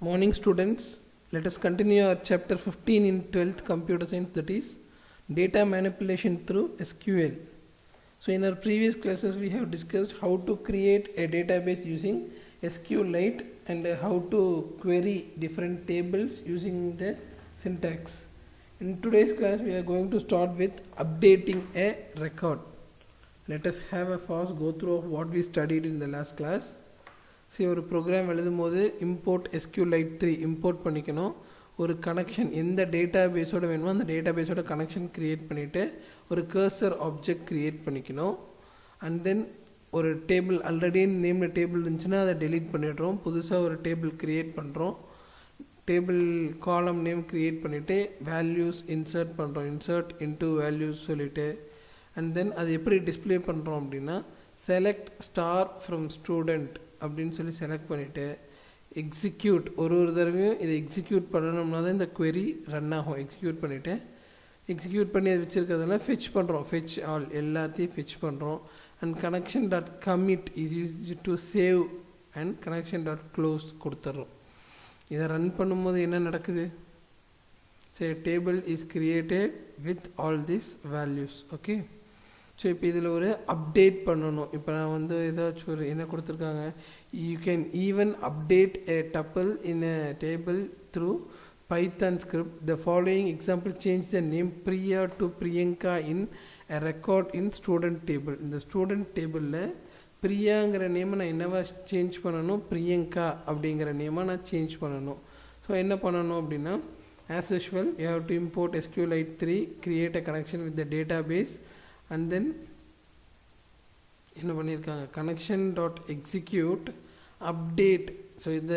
Morning students, let us continue our chapter 15 in 12th computer science, that is data manipulation through SQL. So in our previous classes we have discussed how to create a database using SQLite and how to query different tables using the syntax. In today's class we are going to start with updating a record. Let us have a fast go through of what we studied in the last class. See, ஒரு program எழுதும்போது import SQLite 3 import பண்ணிக்கணும். ஒரு connection எந்த data பேஸோட வேணுமோ அந்த data பேஸோட connection create பண்ணிவிட்டு ஒரு கர்சர் ஆப்ஜெக்ட் க்ரியேட் பண்ணிக்கணும். அண்ட் தென் ஒரு டேபிள் ஆல்ரெடி நேம்டு டேபிள் இருந்துச்சுன்னா அதை டெலீட் பண்ணிடுறோம். புதுசாக ஒரு டேபிள் க்ரியேட் பண்ணுறோம். டேபிள் காலம் நேம் க்ரியேட் பண்ணிவிட்டு வேல்யூஸ் இன்சர்ட் பண்ணுறோம். இன்சர்ட் இன்டூ வேல்யூஸ் சொல்லிவிட்டு அண்ட் தென் அது எப்படி டிஸ்பிளே பண்ணுறோம் அப்படின்னா செலக்ட் ஸ்டார் ஃப்ரம் ஸ்டூடெண்ட் அப்படின்னு சொல்லி செலக்ட் பண்ணிவிட்டு எக்ஸிக்யூட் ஒரு தடவையும் இதை எக்ஸிக்யூட் பண்ணணும்னா தான் இந்த query ரன் ஆகும். எக்ஸிக்யூட் பண்ணிவிட்டு எக்ஸிக்யூட் பண்ணி அது வச்சுருக்கிறதெல்லாம் ஃபெச் பண்ணுறோம். ஃபெச் ஆல் எல்லாத்தையும் ஃபெச் பண்ணுறோம். And connection dot commit is use to save and connection dot close கொடுத்துட்றோம். இதை ரன் பண்ணும்போது என்ன நடக்குது? சரி, table is created with all this values. Okay, so இப்போ இதில் ஒரு அப்டேட் பண்ணணும். இப்போ நான் ஏதாச்சும் ஒரு என்ன கொடுத்துருக்காங்க, you can even update a tuple in a table through Python script. The following example, change the name Priya to Priyanka in a record in student table. இந்த ஸ்டூடெண்ட் டேபிளில் பிரியாங்கிற நேமை நான் என்னவா சேஞ்ச் பண்ணணும், பிரியங்கா அப்படிங்கிற நேமை நான் சேஞ்ச் பண்ணணும். ஸோ என்ன பண்ணணும் அப்படின்னா, as usual you have to import SQLite 3, create a connection with the database and then என்ன பண்ணியிருக்காங்க, connection dot execute update. So இந்த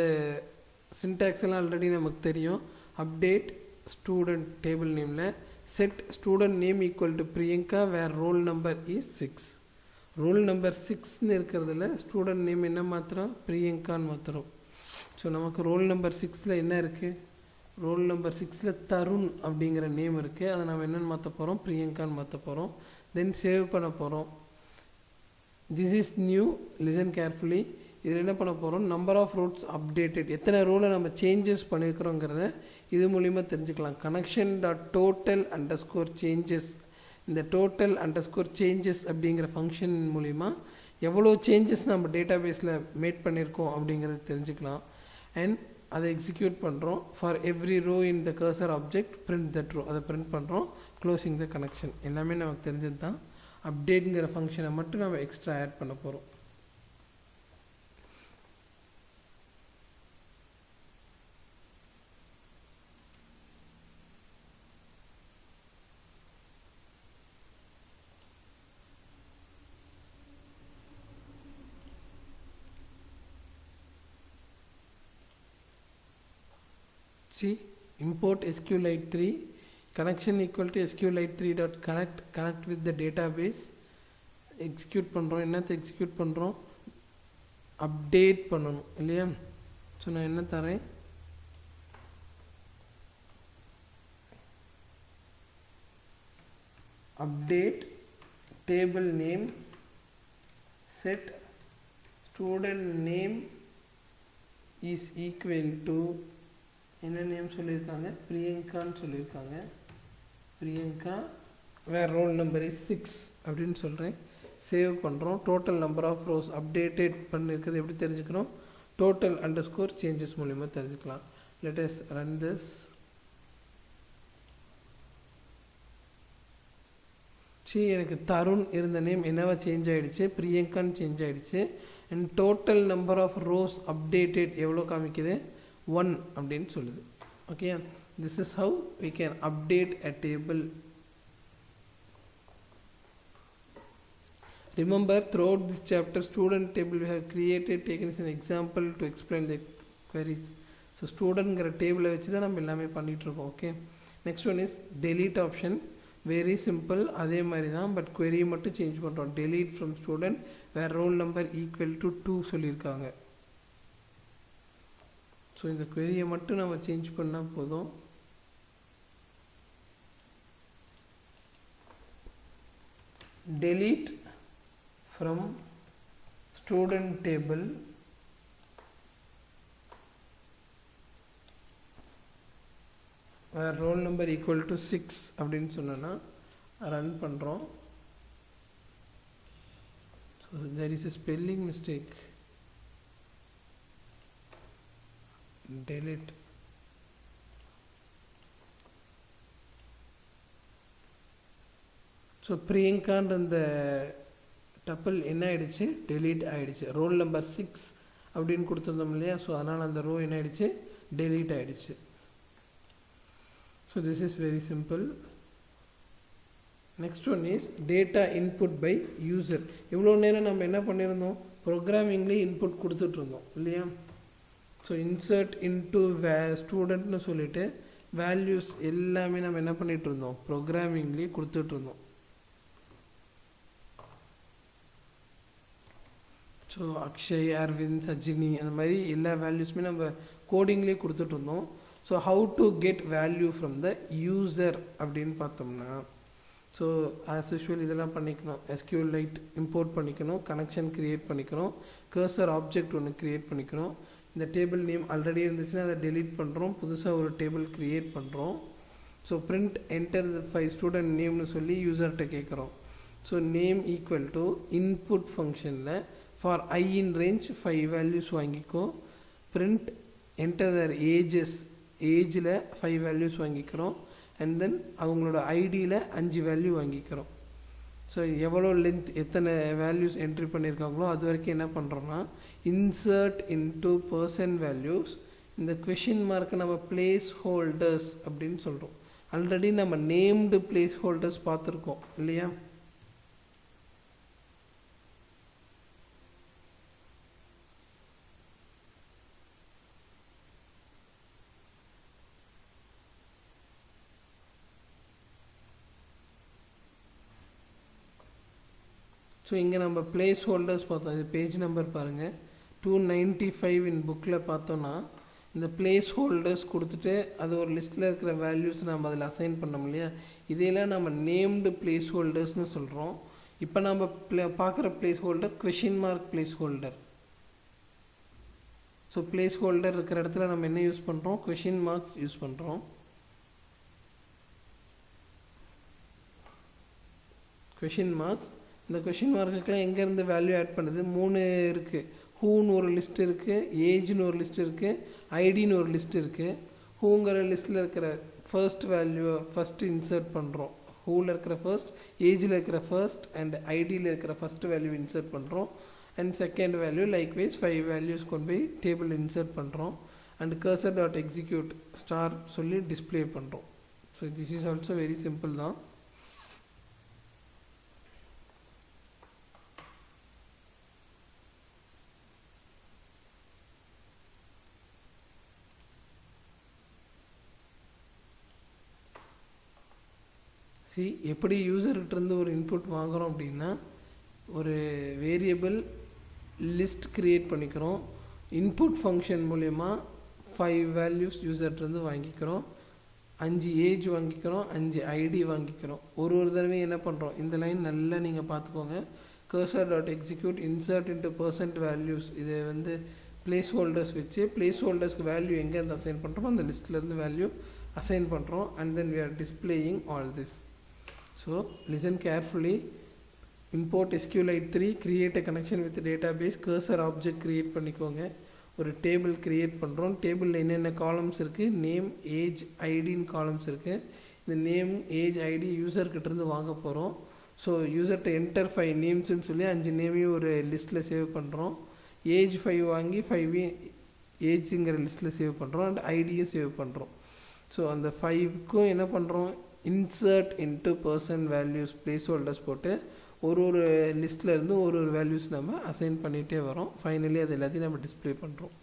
சின்டாக்ஸ் எல்லாம் ஆல்ரெடி நமக்கு தெரியும். அப்டேட் ஸ்டூடெண்ட் டேபிள் நேமில் set student name equal to Priyanka where roll number is 6. Roll number 6ன்னு இருக்கிறதுல student name என்ன மாத்திரம், பிரியங்கான்னு மாத்திரம். ஸோ நமக்கு ரோல் நம்பர் 6ல் என்ன இருக்குது, ரோல் நம்பர் 6ல் தருண் அப்படிங்கிற நேம் இருக்குது. அதை நம்ம என்னென்னு மாற்ற போகிறோம், பிரியங்கான்னு மாற்ற போகிறோம். தென் சேவ் பண்ண போகிறோம். This is new, listen carefully. இதில் என்ன பண்ண போகிறோம், நம்பர் ஆஃப் ரோட்ஸ் அப்டேட்டட், எத்தனை ரோவில் நம்ம சேஞ்சஸ் பண்ணியிருக்கிறோங்கிறத இது மூலிமா தெரிஞ்சுக்கலாம். Connection dot total underscore changes, இந்த டோட்டல் அண்டர் ஸ்கோர் சேஞ்சஸ் அப்படிங்கிற ஃபங்க்ஷன் மூலிமா எவ்வளோ சேஞ்சஸ் நம்ம டேட்டா பேஸில் மேட் பண்ணியிருக்கோம் அப்படிங்கிறது தெரிஞ்சுக்கலாம். அண்ட் அதை எக்ஸிக்யூட் பண்ணுறோம். For every row in the cursor object print that row, அதை பிரிண்ட் பண்ணுறோம். Closing the connection. எல்லாமே நமக்கு தெரிஞ்சது தான். அப்டேட்ங்கிற ஃபங்க்ஷனை மட்டும் நம்ம எக்ஸ்ட்ரா ஆட் பண்ண போகிறோம். See, import SQLite 3, connection equal to SQLite 3 dot connect with the database. Execute பண்ணுறோம். என்னத்தை எக்ஸிக்யூட் பண்ணுறோம், அப்டேட் பண்ணணும் இல்லையா? ஸோ நான் என்ன தரேன், update table name set student name is equal to என்ன நேம் சொல்லியிருக்காங்க, பிரியங்கான்னு சொல்லியிருக்காங்க. பிரியங்கா வேறு ரோல் நம்பர் இஸ் 6 அப்படின்னு சொல்கிறேன். சேவ் பண்ணுறோம். Total number of rows updated பண்ணியிருக்கிறது எப்படி தெரிஞ்சுக்கிறோம், டோட்டல் அண்டர் ஸ்கோர் சேஞ்சஸ் மூலிமா தெரிஞ்சுக்கலாம். Let us run this. எனக்கு தருண் இருந்த நேம் என்னவா சேஞ்ச் ஆகிடுச்சு, பிரியங்கான்னு சேஞ்ச் ஆகிடுச்சு. And total number of rows updated எவ்வளோ காமிக்குது, 1 அப்படின்னு சொல்லுது. Okay, this is how we can update a table. Remember, throughout this chapter student table we have created, taken as an example to explain the queries. So studentங்கிற டேபிளை வச்சு தான் நம்ம எல்லாமே பண்ணிகிட்ருக்கோம். Okay, next one is delete option. Very simple, அதே மாதிரி தான், but query மட்டும் சேஞ்ச் பண்ணுறோம். delete from student where roll number equal to 2 சொல்லியிருக்காங்க. ஸோ இந்த queryயை மட்டும் நம்ம சேஞ்ச் பண்ணால் போதும். delete from student table roll number equal to 6 அப்படின்னு சொன்னோன்னா ரன் பண்ணுறோம். So there is a spelling mistake. Delete. So பிரியங்கான்ற அந்த டப்பிள் என்ன ஆகிடுச்சு, டெலீட் ஆகிடுச்சு. ரோல் நம்பர் 6 அப்படின்னு கொடுத்துருந்தோம் இல்லையா, ஸோ அதனால் அந்த ரோ என்ன ஆகிடுச்சு, டெலீட் ஆகிடுச்சு. So this is very simple. Next one is data input by user. இவ்வளோ நேரம் நம்ம என்ன பண்ணியிருந்தோம், ப்ரோக்ராமிங்லேயே இன்புட் கொடுத்துட்ருந்தோம் இல்லையா. ஸோ இன்சர்ட் இன்டு ஸ்டூடெண்ட்னு சொல்லிட்டு வேல்யூஸ் எல்லாமே நம்ம என்ன பண்ணிகிட்டு இருந்தோம், ப்ரோக்ராமிங்லேயே கொடுத்துட்ருந்தோம். ஸோ அக்ஷய், அரவிந்த், சஜினி அந்த மாதிரி எல்லா வேல்யூஸுமே நம்ம கோடிங்லேயே கொடுத்துட்ருந்தோம். So how to get value from the user அப்படின்னு பார்த்தோம்னா, ஸோ ஆஸ் யூஷுவல் இதெல்லாம் பண்ணிக்கணும். SQLite இம்போர்ட் பண்ணிக்கணும், கனெக்ஷன் க்ரியேட் பண்ணிக்கணும், கர்சர் ஆப்ஜெக்ட் ஒன்று க்ரியேட் பண்ணிக்கணும். இந்த டேபிள் நேம் ஆல்ரெடி இருந்துச்சுன்னா அதை டெலீட் பண்ணுறோம், புதுசாக ஒரு டேபிள் க்ரியேட் பண்ணுறோம். So print enter the 5 student நேம்னு சொல்லி யூசர்கிட்ட கேட்குறோம். So name equal to input ஃபங்க்ஷனில் for I in range 5 values வாங்கிக்கோ. பிரிண்ட் என்டர் தர் ஏஜஸ், ஏஜில் 5 வேல்யூஸ் வாங்கிக்கிறோம். அண்ட் தென் அவங்களோட ஐடியில் 5 வேல்யூ வாங்கிக்கிறோம். ஸோ எவ்வளோ லென்த், எத்தனை வேல்யூஸ் என்ட்ரி பண்ணியிருக்காங்களோ அது வரைக்கும் என்ன பண்ணுறோன்னா இன்சர்ட் இன்டு பர்சன்ட் வேல்யூஸ். இந்த கொஷின் மார்க்கை நம்ம பிளேஸ் ஹோல்டர்ஸ் அப்படின்னு சொல்கிறோம். ஆல்ரெடி நம்ம நேம்டு பிளேஸ் ஹோல்டர்ஸ் பார்த்துருக்கோம் இல்லையா. ஸோ இங்கே நம்ம பிளேஸ் ஹோல்டர்ஸ் பார்த்தோம். இது பேஜ் நம்பர் பாருங்கள் 295 இன் புக்கில் பார்த்தோன்னா இந்த பிளேஸ் ஹோல்டர்ஸ் கொடுத்துட்டு அது ஒரு லிஸ்ட்டில் இருக்கிற வேல்யூஸ் நம்ம அதில் அசைன் பண்ணோம் இல்லையா. இதையெல்லாம் நம்ம நேம்டு பிளேஸ் ஹோல்டர்ஸ்னு சொல்கிறோம். இப்போ நம்ம பார்க்குற placeholder question mark placeholder. So placeholder இருக்கிற இடத்துல நம்ம என்ன யூஸ் பண்ணுறோம், கொஷின் மார்க்ஸ் யூஸ் பண்ணுறோம். Question marks. இந்த கொஷின் மார்க்குக்கெலாம் எங்கேருந்து வேல்யூ ஆட் பண்ணுது, 3 இருக்குது. ஹூன்னு ஒரு லிஸ்ட் இருக்குது, ஏஜ்னு ஒரு லிஸ்ட் இருக்குது, ஐடின்னு ஒரு லிஸ்ட் இருக்குது. ஹூங்கிற லிஸ்ட்டில் இருக்கிற ஃபர்ஸ்ட் வேல்யூவை ஃபஸ்ட்டு இன்சர்ட் பண்ணுறோம். ஹூவில் இருக்கிற ஃபர்ஸ்ட், ஏஜில் இருக்கிற ஃபர்ஸ்ட் அண்ட் ஐடியில் இருக்கிற ஃபஸ்ட் வேல்யூ இன்சர்ட் பண்ணுறோம். And second value likewise 5 values கொண்டு போய் டேபிள் இன்சர்ட் பண்ணுறோம். And cursor dot execute star சொல்லி டிஸ்பிளே பண்ணுறோம். So this is also very simple தான். எப்படி யூசர்கிட்டருந்து ஒரு இன்புட் வாங்குகிறோம் அப்படின்னா, ஒரு வேரியபிள் லிஸ்ட் க்ரியேட் பண்ணிக்கிறோம். இன்புட் ஃபங்க்ஷன் மூலயமா 5 வேல்யூஸ் யூசர்கிட்டருந்து வாங்கிக்கிறோம். 5 ஏஜ் வாங்கிக்கிறோம், 5 ஐடி வாங்கிக்கிறோம். ஒரு தடவை என்ன பண்ணுறோம், இந்த லைன் நல்லா நீங்கள் பார்த்துக்கோங்க. Cursor dot execute insert into percent values. இதை வந்து பிளேஸ் ஹோல்டர்ஸ் வச்சு பிளேஸ் ஹோல்டர்ஸ்க்கு வேல்யூ எங்கேருந்து அசைன் பண்ணுறோமோ அந்த லிஸ்ட்லேருந்து வேல்யூ அசைன் பண்ணுறோம். And then we are displaying all this. So listen carefully. Import SQLite 3, create a connection with the database, cursor object create பண்ணிக்கோங்க. ஒரு table create பண்ணுறோம். டேபிளில் என்னென்ன காலம்ஸ் இருக்குது, நேம், ஏஜ், ஐடின்னு காலம்ஸ் இருக்குது. இந்த நேம், ஏஜ், ஐடி யூசர்கிட்டருந்து வாங்க போகிறோம். ஸோ யூசர்கிட்ட என்டர் 5 நேம்ஸ்ன்னு சொல்லி 5 நேமையும் ஒரு லிஸ்ட்டில் சேவ் பண்ணுறோம். ஏஜ் 5 வாங்கி 5 ஏஜுங்கிற லிஸ்ட்டில் சேவ் பண்ணுறோம். அண்ட் ஐடியும் சேவ் பண்ணுறோம். ஸோ அந்த 5க்கும் என்ன பண்ணுறோம், insert into person values place holders போட்டு ஒரு லிஸ்ட்டில் இருந்து ஒரு வேல்யூஸ் நம்ம அசைன் பண்ணிகிட்டே வரோம். ஃபைனலி அது எல்லாத்தையும் நம்ம டிஸ்பிளே பண்ணுறோம்.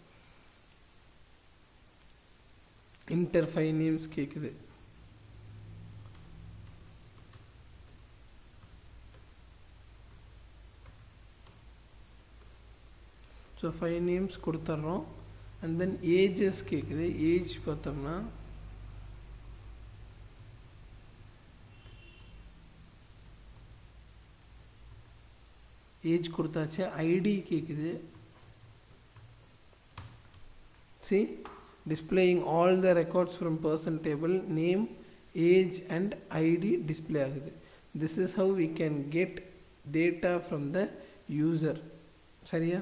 இன்டர் 5 நேம்ஸ் கேட்குது. ஸோ 5 நேம்ஸ் கொடுத்துட்றோம். அண்ட் தென் ஏஜஸ் கேட்குது. ஏஜ் பார்த்தோம்னா ஏஜ் கொடுத்தாச்சு. ஐடி கேட்குது. displaying all the records from person table, name, age and id display ஆகுது. This is how we can get data from the user. சரியா?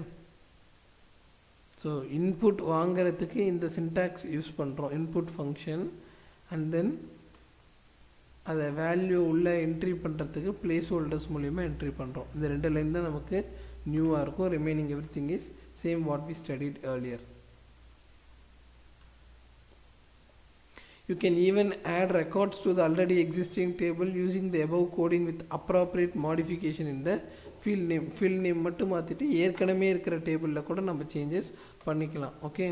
So input வாங்குறதுக்கு இந்த syntax use பண்றோம், input function, and then அதை value உள்ள entry பண்ணுறதுக்கு placeholders மூலிமா entry பண்ணுறோம். இந்த ரெண்டு லைன் தான் நமக்கு நியூவாக இருக்கும். Remaining everything is same what we studied earlier. You can even add records to the already existing table using the above coding with appropriate modification in the field name. Field name மட்டும் மாற்றிட்டு ஏற்கனவே இருக்கிற டேபிளில் கூட நம்ம changes பண்ணிக்கலாம். Okay,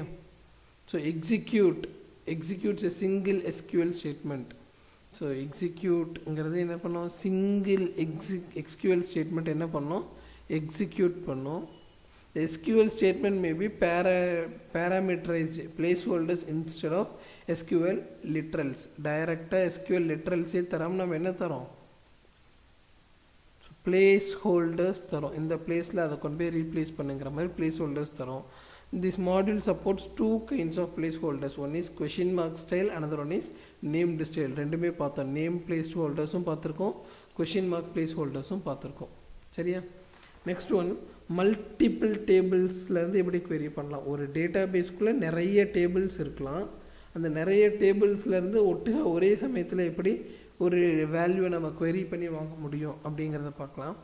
so executes a single SQL statement. So எக்ஸிக்யூட்ங்கிறது என்ன பண்ணோம், சிங்கிள் எக்ஸ்கியூஎல் ஸ்டேட்மெண்ட் என்ன பண்ணோம், எக்ஸிக்யூட் பண்ணோம். The SQL statement may be parameterized placeholders instead of SQL literals. டைரக்டாக SQL literals தரோம், நம்ம என்ன தரோம், பிளேஸ் ஹோல்டர்ஸ் தரோம். இந்த பிளேஸில் அதை கொண்டு போய் ரீப்ளேஸ் பண்ணுங்கிற மாதிரி பிளேஸ் ஹோல்டர்ஸ் தரோம். This module supports two kinds of placeholders. One is question mark style, another one is named style. ரெண்டுமே பார்த்தோம், நேம் placeholdersம் பார்த்துருக்கோம், question mark placeholdersம் பார்த்துருக்கோம். சரியா? நெக்ஸ்ட் ஒன், மல்டிபிள் டேபிள்ஸ்லேருந்து எப்படி query பண்ணலாம். ஒரு டேட்டா பேஸ்க்குள்ளே நிறைய டேபிள்ஸ் இருக்கலாம். அந்த நிறைய டேபிள்ஸ்லேருந்து ஒரே சமயத்தில் எப்படி ஒரு வேல்யூவை நம்ம query பண்ணி வாங்க முடியும் அப்படிங்கிறத பார்க்கலாம்.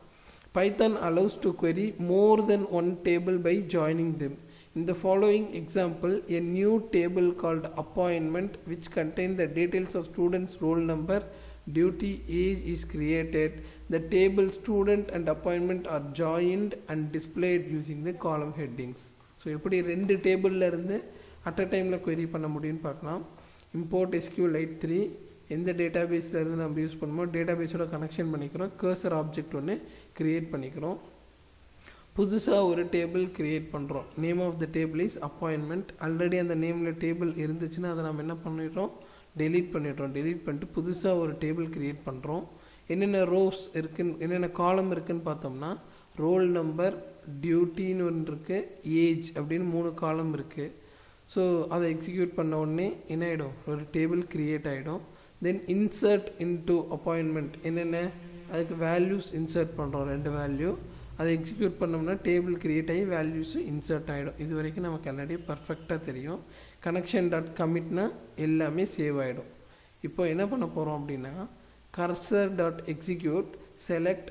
Python allows to query more than one table by joining them. In the following example, a new table called appointment, which contains the details of student's roll number, duty, age is created. The table student and appointment are joined and displayed using the column headings. So எப்படி ரெண்டு டேபிளில் இருந்து at a டைமில் query பண்ண முடியும்னு பார்க்கலாம். import SQLite 3 எந்த டேட்டாபேஸில் இருந்து நம்ம யூஸ் பண்ணுமோ டேட்டாபேஸோட கனெக்ஷன் பண்ணிக்கிறோம். கர்சர் ஆப்ஜெக்ட் ஒன்று க்ரியேட் பண்ணிக்கிறோம். புதுசாக ஒரு டேபிள் க்ரியேட் பண்ணுறோம். Name of the table is appointment. Already அந்த நேமில் டேபிள் இருந்துச்சுன்னா அதை நம்ம என்ன பண்ணிடுறோம், டெலீட் பண்ணிடுறோம். டெலீட் பண்ணிட்டு புதுசாக ஒரு டேபிள் க்ரியேட் பண்ணுறோம். என்னென்ன ரோஸ் இருக்குன்னு, என்னென்ன காலம் இருக்குதுன்னு பார்த்தோம்னா, ரோல் நம்பர், டியூட்டின்னு ஒன்று இருக்குது, ஏஜ் அப்படின்னு 3 காலம் இருக்குது. ஸோ அதை எக்ஸிக்யூட் பண்ண உடனே என்ன ஆகிடும், ஒரு டேபிள் க்ரியேட் ஆகிடும். தென் இன்சர்ட் இன்டு அப்பாயின்மெண்ட், என்னென்ன அதுக்கு வேல்யூஸ் இன்சர்ட் பண்ணுறோம், 2 வேல்யூ. அதை எக்ஸிக்யூட் பண்ணோம்னா டேபிள் க்ரியேட் ஆகி வேல்யூஸும் இன்சர்ட் ஆகிடும். இது வரைக்கும் நமக்கு ஆல்ரெடி பர்ஃபெக்டாக தெரியும். கனெக்ஷன் டாட் கமிட்னா எல்லாமே சேவ் ஆகிடும். இப்போ என்ன பண்ண போகிறோம் அப்படின்னா, கர்சர் டாட் எக்ஸிக்யூட் செலக்ட்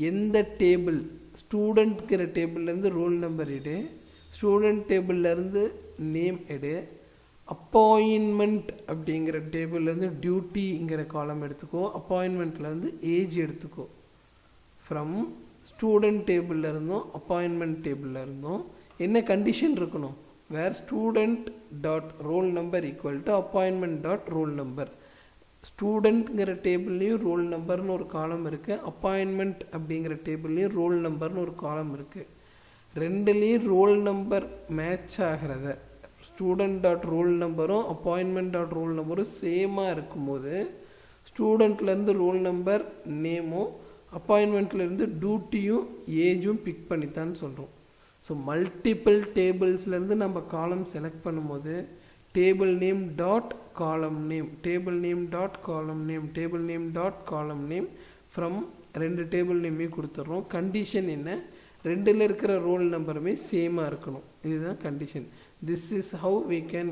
எந்த டேபிள், ஸ்டூடெண்ட்ங்கிற டேபிள்லேருந்து ரோல் நம்பர் எடு, ஸ்டூடெண்ட் டேபிள்லேருந்து நேம் எடு, அப்பாயின்மெண்ட் அப்படிங்கிற டேபிள்லேருந்து டியூட்டிங்கிற காலம் எடுத்துக்கோ, அப்பாயின்மெண்ட்லேருந்து ஏஜ் எடுத்துக்கோ. ஃப்ரம் ஸ்டூடெண்ட் டேபிளில் இருந்தோம், அப்பாயின்மெண்ட் டேபிளில் இருந்தோம். என்ன கண்டிஷன் இருக்கணும், where student dot roll number equal to appointment dot roll number. ஸ்டூடெண்ட்ங்கிற டேபிள்லேயும் ரோல் நம்பர்னு ஒரு காலம் இருக்குது, அப்பாயின்மெண்ட் அப்படிங்கிற டேபிள்லேயும் ரோல் நம்பர்னு ஒரு காலம் இருக்குது. ரெண்டுலேயும் ரோல் நம்பர் மேட்ச் ஆகிறத, ஸ்டூடெண்ட் டாட் ரோல் நம்பரும் அப்பாயின்மெண்ட் டாட் ரோல் நம்பரும் சேமாக இருக்கும்போது ஸ்டூடெண்ட்லேருந்து ரோல் நம்பர் நேமும் அப்பாயின்மெண்ட்லேருந்து டியூட்டியும் ஏஜும் பிக் பண்ணித்தான்னு சொல்கிறோம். ஸோ மல்டிபிள் டேபிள்ஸ்லேருந்து நம்ம காலம் செலக்ட் பண்ணும்போது table name dot column name, table name dot column name, table name dot column name from 2 table நேமையும் கொடுத்துட்றோம். கண்டிஷன் என்ன, 2ல் இருக்கிற ரோல் நம்பருமே சேமாக இருக்கணும். இதுதான் condition. This is how we can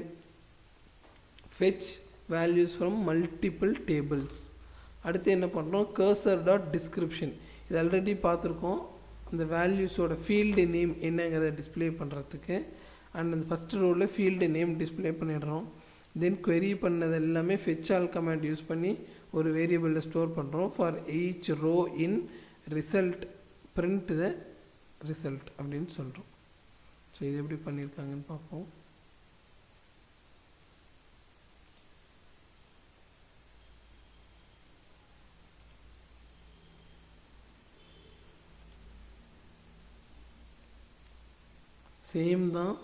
fetch values from multiple tables. அடுத்து என்ன பண்ணுறோம், கர்சர் டாட் டிஸ்கிரிப்ஷன். இது ஆல்ரெடி பார்த்துருக்கோம். அந்த வேல்யூஸோட ஃபீல்டு நேம் என்னங்கிறத டிஸ்பிளே பண்ணுறதுக்கு. அண்ட் அந்த ஃபஸ்ட்டு ரோவில் ஃபீல்டு நேம் டிஸ்பிளே பண்ணிடுறோம். தென் query பண்ணது எல்லாமே fetch all கமாண்ட் யூஸ் பண்ணி ஒரு வேரியபிளில் ஸ்டோர் பண்ணுறோம். For each row in result print the result அப்படின்னு சொல்கிறோம். ஸோ இது எப்படி பண்ணியிருக்காங்கன்னு பார்ப்போம். சேம் தான்.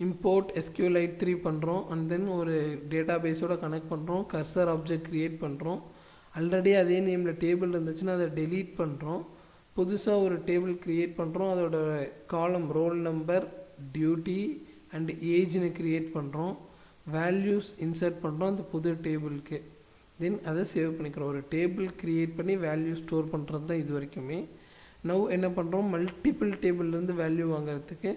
இம்போர்ட் SQLite 3 பண்ணுறோம். அண்ட் தென் ஒரு டேட்டா பேஸோட கனெக்ட் பண்ணுறோம். கர்சர் ஆப்ஜெக்ட் க்ரியேட் பண்ணுறோம். ஆல்ரெடி அதே நேமில் டேபிள் இருந்துச்சுன்னா அதை டெலீட் பண்ணுறோம். புதுசாக ஒரு டேபிள் க்ரியேட் பண்ணுறோம். அதோட column roll number, duty and ஏஜ்னு க்ரியேட் பண்ணுறோம். வேல்யூஸ் இன்சர்ட் பண்ணுறோம் அந்த புது டேபிளுக்கு. தென் அதை சேவ் பண்ணிக்கிறோம். ஒரு டேபிள் க்ரியேட் பண்ணி வேல்யூ ஸ்டோர் பண்ணுறது தான் இது வரைக்குமே. நவ் என்ன பண்ணுறோம், மல்டிபிள் டேபிள்லேருந்து வேல்யூ வாங்குறதுக்கு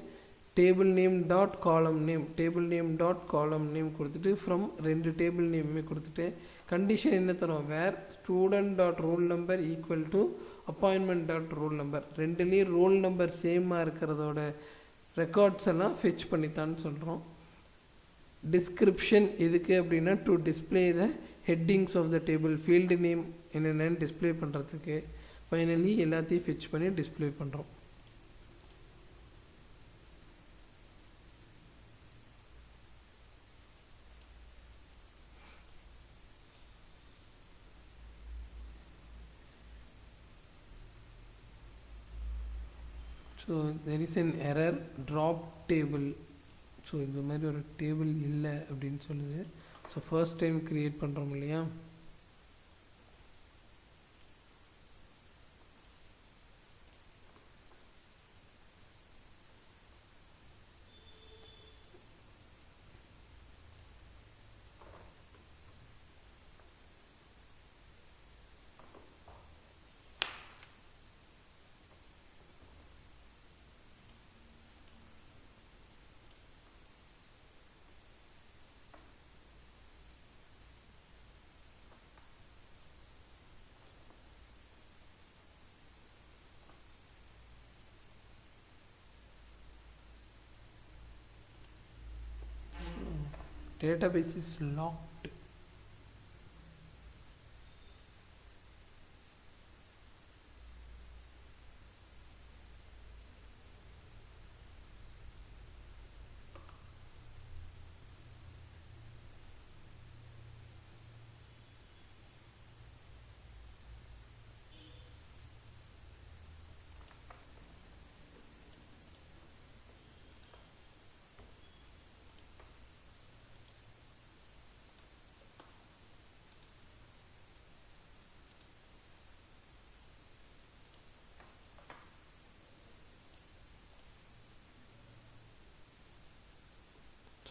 table name dot column name, table name dot column name கொடுத்துட்டு ஃப்ரம் 2 டேபிள் நேமுமே கொடுத்துட்டு கண்டிஷன் என்ன தரோம், where student dot roll number equal to appointment dot roll number. ரெண்டுலேயும் ரோல் நம்பர் சேமாக இருக்கிறதோட ரெக்கார்ட்ஸ் எல்லாம் ஃபெச் பண்ணித்தான்னு சொல்கிறோம். டிஸ்கிரிப்ஷன் எதுக்கு அப்படின்னா to display the headings of the table, field name என்னென்னு டிஸ்பிளே பண்ணுறதுக்கு. ஃபைனலி எல்லாத்தையும் ஃபெச் பண்ணி டிஸ்பிளே பண்ணுறோம். So there is an error drop table. So இந்த மாதிரி ஒரு டேபிள் இல்லை அப்படின்னு சொல்லுது. ஸோ ஃபர்ஸ்ட் டைம் க்ரியேட் பண்ணுறோம் இல்லையா. Database is locked.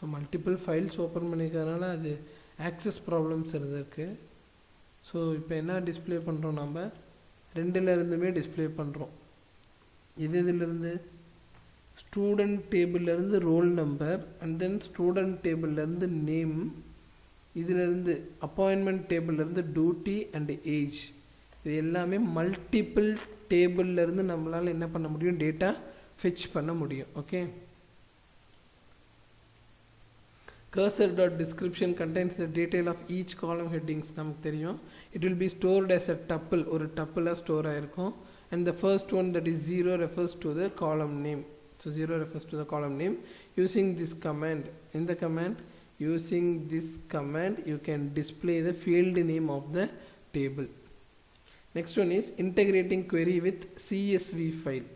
So multiple files open பண்ணிக்கிறதுனால அது ஆக்சஸ் ப்ராப்ளம்ஸ் இருந்திருக்கு. ஸோ இப்போ என்ன டிஸ்பிளே பண்ணுறோம், நம்ம ரெண்டுலேருந்துமே டிஸ்பிளே பண்ணுறோம். இதிலிருந்து ஸ்டூடெண்ட் டேபிள்லேருந்து roll number and then student டேபிள்லேருந்து நேம், இதிலேருந்து அப்பாயின்மெண்ட் டேபிள்லேருந்து டியூட்டி அண்ட் ஏஜ். இது எல்லாமே மல்டிபிள் டேபிள்லேருந்து நம்மளால் என்ன பண்ண முடியும், டேட்டா ஃபெச் பண்ண முடியும். Okay. Cursor.description contains the detail of each column headings. நமக்கு தெரியும். It will be stored as a tuple, ஒரு tuple ஸ்டோர் ஆயிருக்கும். And the first one, that is 0, refers to the column name. So 0 refers to the column name. Using this command, in the command, using this command you can display the field name of the table. Next one is integrating query with CSV file.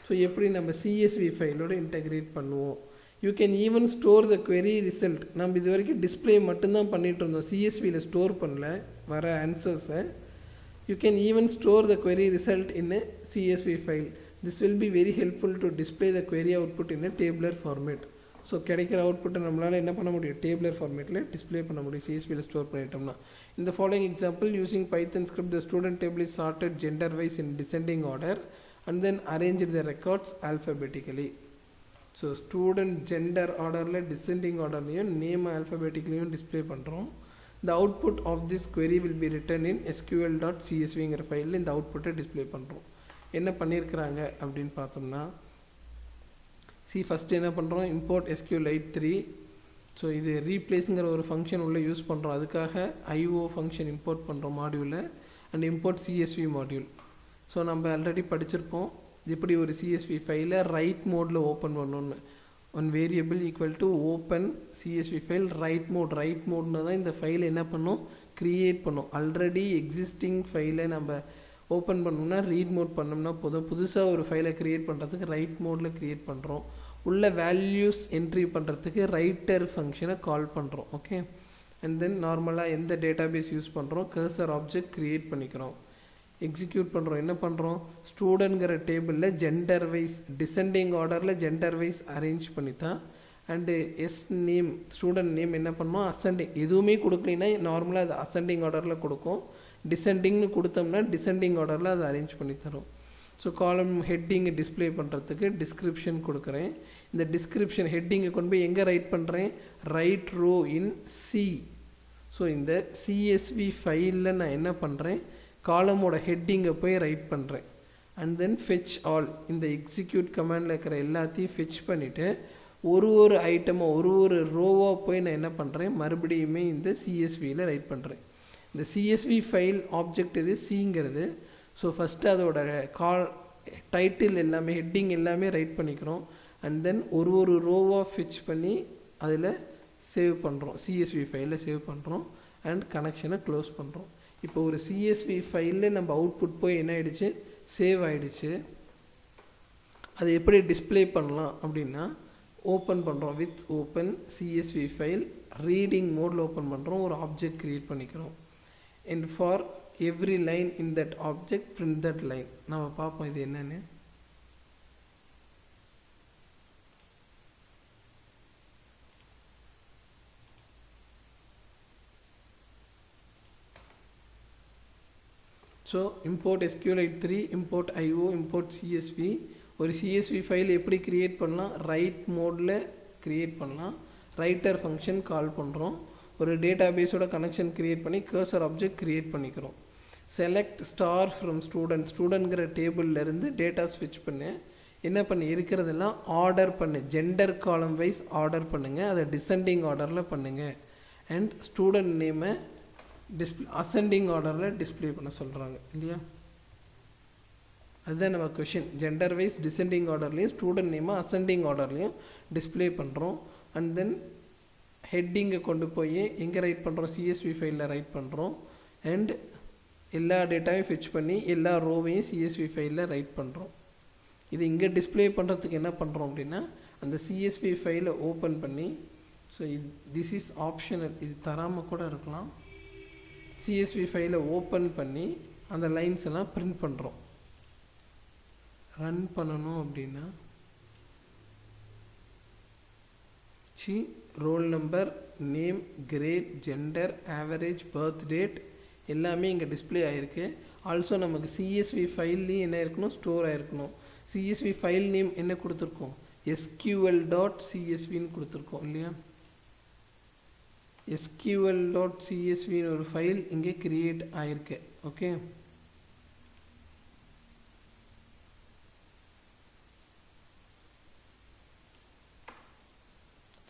So எப்படி நம்ம CSV ஃபைலோட integrate பண்ணுவோம். You can even store the query result. நம்ம இது வரைக்கும் display மட்டும்தான் பண்ணிட்டு இருந்தோம், சிஎஸ்வியில் store பண்ணல வர ஆன்சர்ஸை. You can even store the query result in a CSV file. This will be very helpful to display the query output in a tabular format. So கிடைக்கிற அவுட்புட்டை நம்மளால் என்ன பண்ண முடியும், டேபுலர் ஃபார்மேட்டில் டிஸ்பிளே பண்ண முடியும் சிஎஸ்வியில் ஸ்டோர் பண்ணிட்டோம்னா. இந்த following example, using Python script the student table is sorted gender wise in descending order and then arranged the records alphabetically. So student gender ஆர்டரில் டிசெண்டிங் ஆர்டர்லையும் நேம் ஆல்ஃபபெட்டிக்லையும் டிஸ்பிளே பண்ணுறோம். The output of this query will be written in sql.csvங்கிற ஃபைலில் இந்த அவுட்புட்டை display பண்ணுறோம். என்ன பண்ணியிருக்கிறாங்க அப்படின்னு பார்த்தோம்னா, ஃபஸ்ட்டு என்ன பண்ணுறோம், இம்போர்ட் SQLite 3. ஸோ இது ரீப்ளேஸுங்கிற ஒரு ஃபங்க்ஷன் உள்ளே யூஸ் பண்ணுறோம். அதுக்காக IO ஃபங்க்ஷன் இம்போர்ட் பண்ணுறோம் மாடியூலில். And import CSV module. So நம்ம ஆல்ரெடி படிச்சிருப்போம் இப்படி ஒரு CSV ஃபைலை ரைட் மோடில் ஓப்பன் பண்ணணுன்னு. One variable equal to open CSV file write மோட்னு தான் இந்த ஃபைலை என்ன பண்ணோம், க்ரியேட் பண்ணோம். ஆல்ரெடி எக்ஸிஸ்டிங் ஃபைலை நம்ம ஓப்பன் பண்ணோம்னா ரீட் மோட் பண்ணோம்னா போதும். புதுசாக ஒரு ஃபைலை க்ரியேட் பண்ணுறதுக்கு ரைட் மோடில் க்ரியேட் பண்ணுறோம். உள்ள வேல்யூஸ் என்ட்ரி பண்ணுறதுக்கு ரைட்டர் ஃபங்க்ஷனை கால் பண்ணுறோம். ஓகே. அண்ட் தென் நார்மலாக எந்த டேட்டாபேஸ் யூஸ் பண்ணுறோம், கர்சர் ஆப்ஜெக்ட் க்ரியேட் பண்ணிக்கிறோம், எக்ஸிக்யூட் பண்ணுறோம். என்ன பண்ணுறோம், ஸ்டூடெண்ட்ங்கிற டேபிளில் ஜெண்டர் வைஸ் டிசெண்டிங் ஆர்டரில் ஜெண்டர் வைஸ் அரேஞ்ச் பண்ணித்தான் and as name student name என்ன பண்ணோம் அசெண்டிங், எதுவுமே கொடுக்கலைன்னா நார்மலாக அது அசெண்டிங் ஆர்டரில் கொடுக்கும், டிசெண்டிங்னு கொடுத்தோம்னா டிசெண்டிங் ஆர்டரில் அதை அரேஞ்ச் பண்ணி தரும். ஸோ காலம் ஹெட்டிங்கை டிஸ்பிளே பண்ணுறதுக்கு டிஸ்கிரிப்ஷன் கொடுக்குறேன். இந்த டிஸ்கிரிப்ஷன் ஹெட்டிங்கை கொண்டு போய் எங்கே ரைட் பண்ணுறேன், ரைட் ரோ இன் சி. ஸோ இந்த சிஎஸ்வி ஃபைலில் நான் என்ன பண்ணுறேன், காலமோட ஹெட்டிங்கை போய் ரைட் பண்ணுறேன். அண்ட் தென் ஃபெச் ஆல், இந்த எக்ஸிக்யூட் கமாண்டில் இருக்கிற எல்லாத்தையும் ஃபெச் பண்ணிவிட்டு ஒரு ஐட்டமாக ஒரு ரோவாக போய் நான் என்ன பண்ணுறேன், மறுபடியுமே இந்த சிஎஸ்வியில் ரைட் பண்ணுறேன். இந்த சிஎஸ்வி ஃபைல் ஆப்ஜெக்ட் இது சிங்கிறது. ஸோ ஃபஸ்ட்டு அதோட டைட்டில் எல்லாமே ஹெட்டிங் எல்லாமே ரைட் பண்ணிக்கிறோம். அண்ட் தென் ஒரு ரோவாக ஃபிச் பண்ணி அதில் சேவ் பண்ணுறோம், சிஎஸ்வி ஃபைலில் சேவ் பண்ணுறோம். அண்ட் கனெக்ஷனை க்ளோஸ் பண்ணுறோம். இப்போ ஒரு சிஎஸ்வி ஃபைலில் நம்ம அவுட்புட் போய் என்ன ஆகிடுச்சு, சேவ் ஆகிடுச்சு. அது எப்படி டிஸ்பிளே பண்ணலாம் அப்படின்னா, ஓப்பன் பண்ணுறோம் with open CSV file, reading மோடில் ஓப்பன் பண்ணுறோம், ஒரு ஆப்ஜெக்ட் க்ரியேட் பண்ணிக்கிறோம். And for every line in that object print that line. நம்ம பார்ப்போம் இது என்னன்னு. So import SQLite 3, import IO, import CSV. ஒரு CSV ஃபைல் எப்படி கிரியேட் பண்ணலாம், ரைட் மோடில் கிரியேட் பண்ணலாம். ரைட்டர் ஃபங்க்ஷன் கால் பண்ணுறோம். ஒரு டேட்டா பேஸோட கனெக்ஷன் கிரியேட் பண்ணி கர்சர் ஆப்ஜெக்ட் கிரியேட் பண்ணிக்கிறோம். செலக்ட் ஸ்டார் ஃப்ரம் ஸ்டூடெண்ட், ஸ்டூடெண்ட்ங்கிற டேபிள்லேருந்து டேட்டா ஸ்விட்ச் பண்ணு. என்ன பண்ணு, இருக்கிறதெல்லாம் ஆர்டர் பண்ணு, ஜெண்டர் காலம் வைஸ் ஆர்டர் பண்ணுங்கள், அதை டிசெண்டிங் ஆர்டரில் பண்ணுங்கள். அண்ட் ஸ்டூடெண்ட் நேமை அசெண்டிங் ஆர்டரில் டிஸ்பிளே பண்ண சொல்கிறாங்க இல்லையா. அதுதான் நம்ம கொஷின். ஜெண்டர் வைஸ் டிசெண்டிங் ஆர்டர்லையும் ஸ்டூடெண்ட் நேமை அசெண்டிங் ஆர்டர்லையும் டிஸ்பிளே பண்ணுறோம். அண்ட் தென் ஹெட்டிங்கை கொண்டு போய் எங்கே ரைட் பண்ணுறோம், சிஎஸ்வி ஃபைலில் ரைட் பண்ணுறோம். அண்ட் எல்லா டேட்டாவையும் ஃபிச் பண்ணி எல்லா ரோவையும் சிஎஸ்வி ஃபைலில் ரைட் பண்ணுறோம். இது இங்கே டிஸ்பிளே பண்ணுறதுக்கு என்ன பண்ணுறோம் அப்படின்னா, அந்த சிஎஸ்வி ஃபைலை ஓப்பன் பண்ணி, ஸோ திஸ் இஸ் ஆப்ஷனல், இது தராமல் கூட இருக்கலாம். சிஎஸ்வி ஃபைலை ஓப்பன் பண்ணி அந்த லைன்ஸ் எல்லாம் பிரிண்ட் பண்ணுறோம். ரன் பண்ணணும் அப்படின்னா roll number, name, grade, gender, average, birth date எல்லாமே இங்கே டிஸ்பிளே ஆகிருக்கு. ஆல்சோ நமக்கு சிஎஸ்வி ஃபைல்லையும் என்ன இருக்கணும், ஸ்டோர் ஆகிருக்கணும். சிஎஸ்வி ஃபைல் நேம் என்ன கொடுத்துருக்கோம், SQL.csvன்னு கொடுத்துருக்கோம் இல்லையா. SQL.csvன்னு ஒரு ஃபைல் இங்கே கிரியேட் ஆகிருக்கு. ஓகே,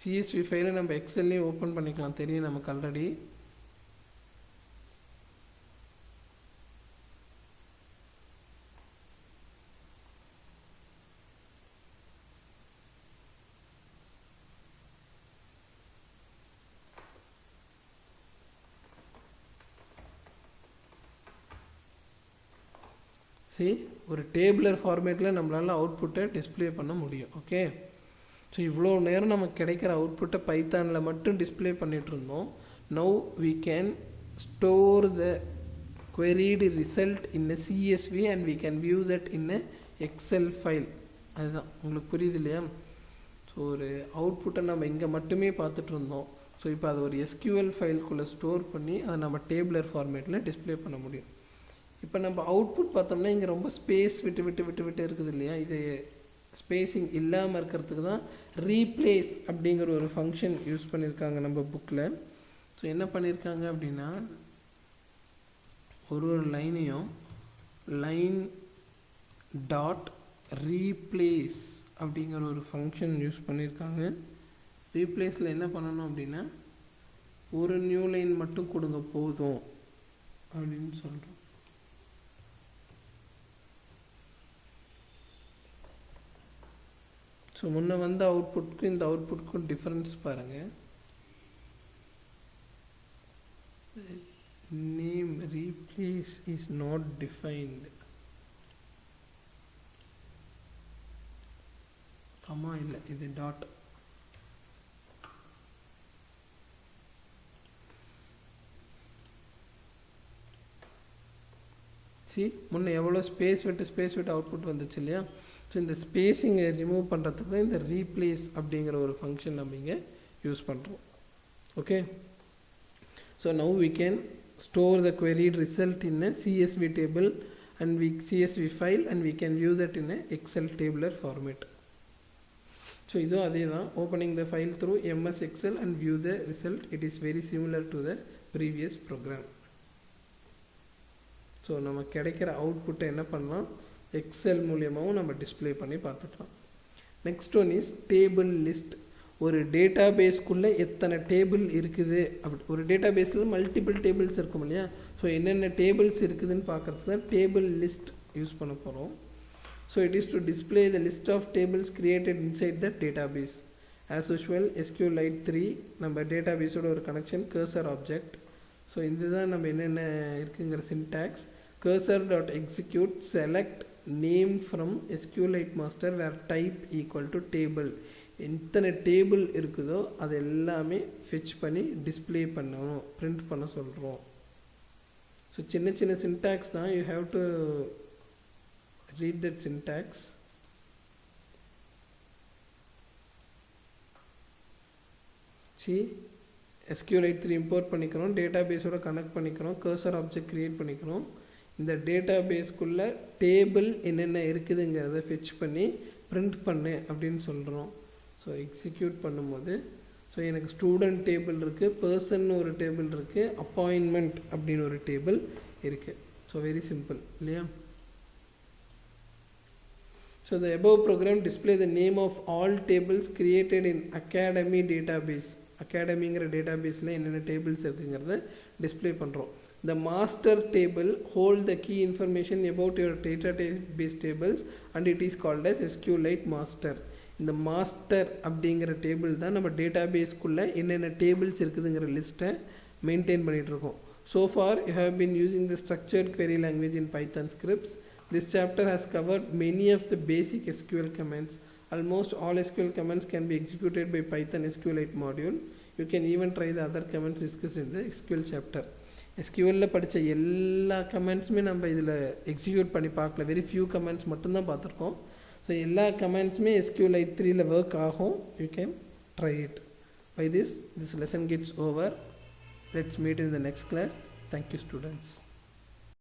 சிஎஸ்வி ஃபைலை நம்ம எக்ஸல்லையும் ஓப்பன் பண்ணிக்கலாம், தெரியும் நமக்கு ஆல்ரெடி. ஒரு டேபிளர் ஃபார்மேட்டில் நம்மளால் அவுட்புட்டை டிஸ்பிளே பண்ண முடியும். ஓகே, ஸோ இவ்வளோ நேரம் நமக்கு கிடைக்கிற அவுட்புட்டை பைத்தானில் மட்டும் டிஸ்பிளே பண்ணிகிட்டு இருந்தோம். Now we can store the queried result in a CSV and we can view that in a Excel file. அதுதான் உங்களுக்கு புரியுது இல்லையா. ஸோ ஒரு அவுட்புட்டை நம்ம இங்கே மட்டுமே பார்த்துட்டு இருந்தோம். ஸோ இப்போ அது ஒரு SQL ஃபைல்குள்ளே ஸ்டோர் பண்ணி அதை நம்ம டேபிளர் ஃபார்மேட்டில் டிஸ்பிளே பண்ண முடியும். இப்போ நம்ம அவுட்புட் பார்த்தோம்னா இங்கே ரொம்ப ஸ்பேஸ் விட்டு இருக்குது இல்லையா. இது ஸ்பேஸிங் இல்லாமல் இருக்கிறதுக்கு தான் ரீப்ளேஸ் அப்படிங்கிற ஒரு ஃபங்க்ஷன் யூஸ் பண்ணியிருக்காங்க நம்ம புக்கில். ஸோ என்ன பண்ணியிருக்காங்க அப்படின்னா, ஒரு லைனையும் லைன் டாட் ரீப்ளேஸ் அப்படிங்கிற ஒரு ஃபங்க்ஷன் யூஸ் பண்ணியிருக்காங்க. ரீப்ளேஸில் என்ன பண்ணணும் அப்படின்னா, ஒரு நியூ லைன் மட்டும் கொடுங்க போதும் அப்படின்னு சொல்கிறோம். ஸோ முன்ன வந்த அவுட்புட்க்கும் இந்த அவுட்புட்க்கும் டிஃப்ரென்ஸ் பாருங்கள். Name replace is not defined, comma இல்லை, இது டாட். முன்ன எவ்வளோ ஸ்பேஸ் விட்டு அவுட்புட் வந்துச்சு இல்லையா. ஸோ இந்த ஸ்பேஸிங்கை ரிமூவ் பண்ணுறதுக்கு தான் இந்த ரீப்ளேஸ் அப்படிங்கிற ஒரு ஃபங்க்ஷன் நம்ம இங்கே யூஸ் பண்ணுறோம். Okay, so now we can store the queried result in a CSV table and CSV file and we can view that in a Excel tabular format. So இதுவும் அதே தான், opening the file through MS Excel and view the result. It is very similar to the previous program. So நம்ம கிடைக்கிற அவுட்புட்டை என்ன பண்ணலாம், XL மூலியமாகவும் நம்ம டிஸ்பிளே பண்ணி பார்த்துக்கலாம். Next one is table list. ஒரு டேட்டா பேஸ்க்குள்ளே எத்தனை டேபிள் இருக்குது அப்படி, ஒரு டேட்டா பேஸில் மல்டிபிள் டேபிள்ஸ் இருக்கும் இல்லையா, ஸோ என்னென்ன டேபிள்ஸ் இருக்குதுன்னு பார்க்குறதுக்கு தான் டேபிள் லிஸ்ட் யூஸ் பண்ண போகிறோம். So it is to display the list of tables created inside the database. As usual SQLite 3 நம்ம டேட்டா பேஸோட ஒரு கனெக்ஷன் கர்சர் ஆப்ஜெக்ட். ஸோ இதுதான் நம்ம என்னென்ன இருக்குங்கிற syntax. cursor.execute select name from SQLite master where type equal to table. எத்தனை table இருக்குதோ அது எல்லாமே ஃபெச் பண்ணி டிஸ்பிளே பண்ணணும், பிரிண்ட் பண்ண சொல்கிறோம். ஸோ சின்ன சின்ன சின்டாக்ஸ் தான், you have to read that syntax. SQLite 3 import பண்ணிக்கிறோம், டேட்டா பேஸோட கனெக்ட் பண்ணிக்கிறோம், கர்சர் ஆப்ஜெக்ட் க்ரியேட் பண்ணிக்கிறோம். இந்த டேட்டா பேஸ்க்குள்ளே டேபிள் என்னென்ன இருக்குதுங்கிறத ஃபெச் பண்ணி பிரிண்ட் பண்ணு அப்படின்னு சொல்கிறோம். ஸோ எக்ஸிக்யூட் பண்ணும்போது ஸோ எனக்கு ஸ்டூடெண்ட் டேபிள் இருக்குது, பர்சன் ஒரு டேபிள் இருக்குது, அப்பாயின்மெண்ட் அப்படின்னு ஒரு டேபிள் இருக்குது. ஸோ வெரி சிம்பிள் இல்லையா. So the above program display the name of all tables created in academy database. அகாடமிங்கிற டேட்டாபேஸில் என்னென்ன டேபிள்ஸ் இருக்குங்கிறத டிஸ்பிளே பண்ணுறோம். The master table hold the key information about your database tables and it is called as SQLite master. இந்த master அப்படிங்கிற table தான் நம்ம டேட்டாபேஸ்க்குள்ளே என்னென்ன tables இருக்குதுங்கிற லிஸ்ட்டை மெயின்டைன் பண்ணிகிட்ருக்கோம். So far you have been using the structured query language in Python scripts. This chapter has covered many of the basic SQL commands. Almost all SQL commands can be executed by Python SQLite module. You can even try the other commands discussed in the SQL chapter. SQLல படித்த எல்லா கமெண்ட்ஸுமே நம்ம இதில் execute பண்ணி பார்க்கல, very few comments மட்டும்தான் பார்த்துருக்கோம். So எல்லா கமெண்ட்ஸுமே SQLite 3ல work ஆகும். You can try it. By this lesson gets over. Let's meet in the next class. Thank you, students.